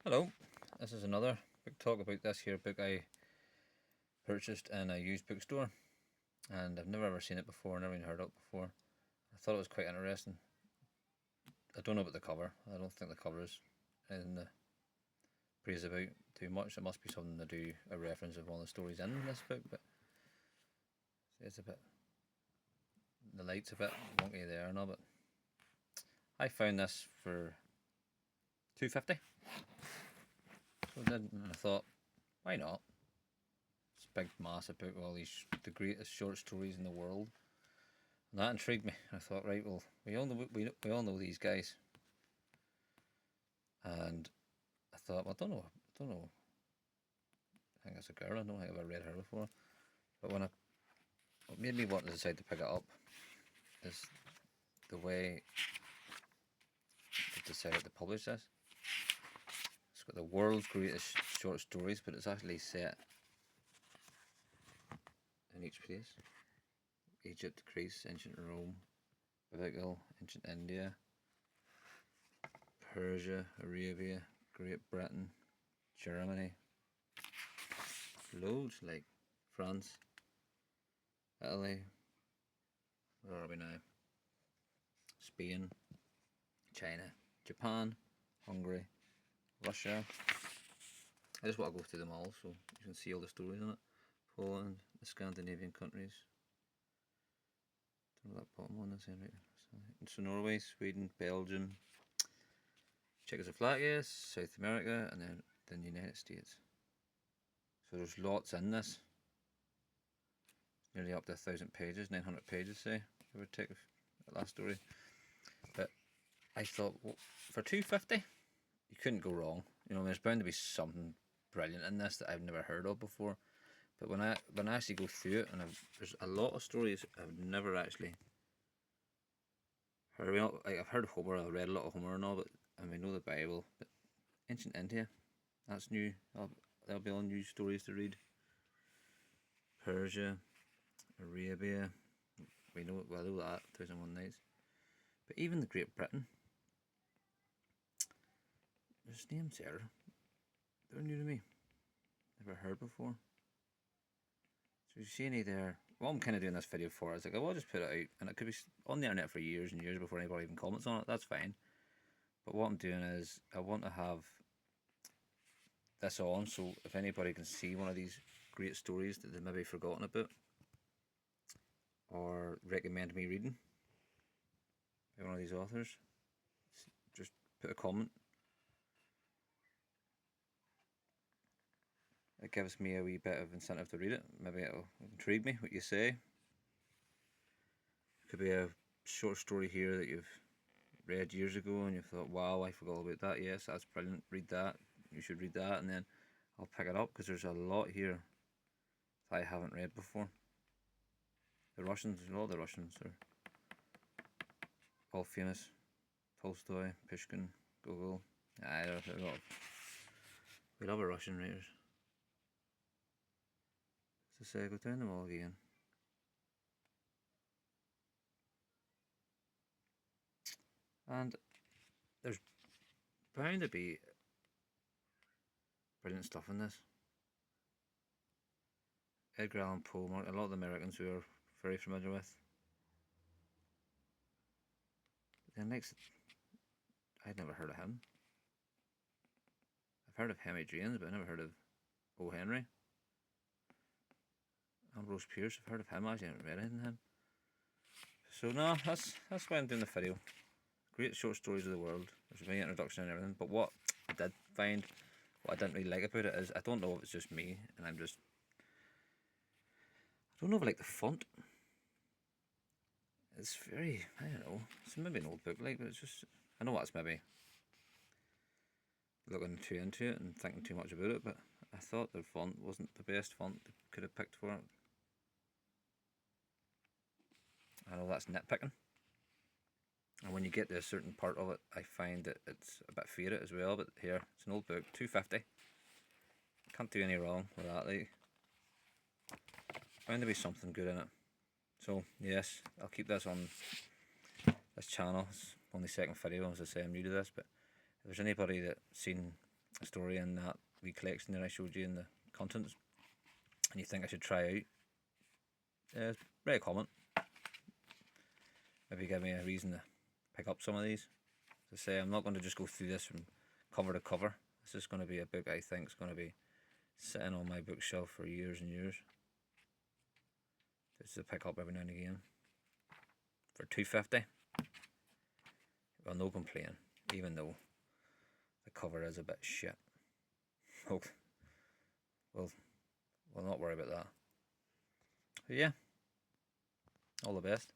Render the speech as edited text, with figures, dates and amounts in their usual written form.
Hello, this is another book talk about this here book I purchased in a used bookstore, and I've never ever seen it before, never even heard of it before. I thought it was quite interesting. I don't know about the cover. I don't think the cover is anything to praise about too much. It must be something to do a reference of one of the stories in this book, but it's a bit, the light's a bit wonky there and all, but I found this for $2.50. So I did, and I thought, why not? It's a big, massive book with all these the greatest short stories in the world, and that intrigued me. I thought, right, well, we all know these guys, and I thought, well, I don't know. I think it's a girl. I don't think I've ever read her before, but what made me want to decide to pick it up is the way they decided to publish this. It's got the world's greatest short stories, but it's actually set in each place: Egypt, Greece, ancient Rome, biblical, ancient India, Persia, Arabia, Great Britain, Germany, loads like France, Italy, where are we now? Spain, China, Japan, Hungary, Russia. I just want to go through them all so you can see all the stories in it. Poland, the Scandinavian countries. Don't know that bottom one is right. So Norway, Sweden, Belgium, Czechoslovakia, South America, and then the United States. So there's lots in this. Nearly up to 1,000 pages, 900 pages, say, give or take the last story. But I thought, well, for $2.50, you couldn't go wrong. You know, there's bound to be something brilliant in this that I've never heard of before. But when I actually go through it, and there's a lot of stories I've never actually heard. Like, I've heard of Homer, I've read a lot of Homer and all, but I know the Bible. But ancient India, that's new. There'll be all new stories to read. Persia, Arabia, we know that 1001 Nights. But even the Great Britain, there's names there. They're new to me. Never heard before. So you see any there? What I'm kind of doing this video for is like, I will just put it out, and it could be on the internet for years and years before anybody even comments on it. That's fine. But what I'm doing is I want to have this on, so if anybody can see one of these great stories that they've maybe forgotten about or recommend me reading by one of these authors, just put a comment. It gives me a wee bit of incentive to read it. Maybe it'll intrigue me what you say. It could be a short story here that you've read years ago and you thought, wow, I forgot about that. Yes, that's brilliant. Read that. You should read that. And then I'll pick it up because there's a lot here that I haven't read before. The Russians, a lot of the Russians are all famous. Tolstoy, Pushkin, Gogol. There's a lot of, we love our Russian writers. So say, go down them all again. And there's bound to be brilliant stuff in this. Edgar Allan Poe, a lot of the Americans we are very familiar with. Then next, I'd never heard of him. I've heard of Henry James, but I never heard of O. Henry. Ambrose Pierce, I've heard of him, I actually haven't read anything of him. So no, that's why I'm doing the video. Great short stories of the world. There's my introduction and everything, but what I did find, what I didn't really like about it is, I don't know if it's just me, and I don't know if I like the font. It's very, I don't know, it's maybe an old book like, but it's just, I know that's maybe looking too into it and thinking too much about it, but I thought the font wasn't the best font they could have picked for it. I know that's nitpicking. And when you get to a certain part of it, I find that it's a bit faded as well, but here, it's an old book, $2.50. Can't do any wrong with that, like. Bound to be something good in it. So, yes, I'll keep this on this channel. It's only second video, as I say, I'm new to this, but if there's anybody that's seen story in that wee collection that I showed you in the contents, and you think I should try out, write a comment. Maybe give me a reason to pick up some of these. As I say, I'm not going to just go through this from cover to cover. This is going to be a book I think is going to be sitting on my bookshelf for years and years. Just to pick up every now and again. For $2.50, well, no complaint, even though the cover is a bit shit. Okay. We'll not worry about that. But yeah, all the best.